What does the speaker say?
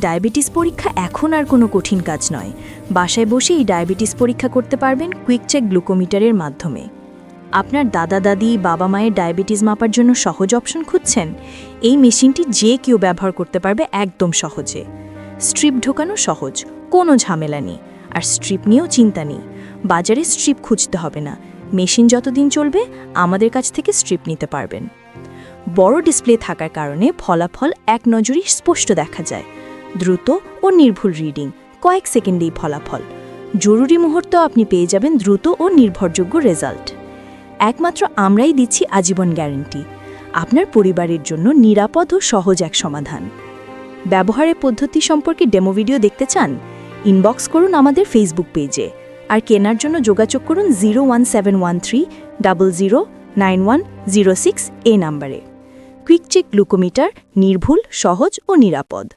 Diabetes পরীক্ষা এখন আর কোনো কঠিন কাজ নয়। বাসায় বসেই ডায়াবেটিস পরীক্ষা করতে পারবেন কুইকচেক গ্লুকোমিটারের মাধ্যমে। আপনার দাদা দাদি বাবা মায়ের ডায়াবেটিস মাপার জন্য সহজ অপশন খুঁজছেন? এই মেশিনটি যে কেউ ব্যবহার করতে পারবে একদম সহজে। স্ট্রিপ ঢোকানো সহজ, কোনো ঝামেলা নেই। আর স্ট্রিপ নিয়েও চিন্তা নেই, বাজারে স্ট্রিপ খুঁজতে হবে না। মেশিন যতদিন চলবে আমাদের কাছ থেকে স্ট্রিপ নিতে পারবেন। বড় ডিসপ্লে থাকার কারণে ফলাফল এক নজরেই স্পষ্ট দেখা যায়। দ্রুত ও নির্ভুল রিডিং, কয়েক সেকেন্ডেই ফলাফল। জরুরি মুহূর্তেও আপনি পেয়ে যাবেন দ্রুত ও নির্ভরযোগ্য রেজাল্ট। একমাত্র আমরাই দিচ্ছি আজীবন গ্যারান্টি। আপনার পরিবারের জন্য নিরাপদ ও সহজ এক সমাধান। ব্যবহারের পদ্ধতি সম্পর্কে ডেমো ভিডিও দেখতে চান? ইনবক্স করুন আমাদের ফেসবুক পেজে। আর কেনার জন্য যোগাযোগ করুন 01713009106 নাম্বারে। কুইকচেক গ্লুকোমিটার, নির্ভুল, সহজ ও নিরাপদ।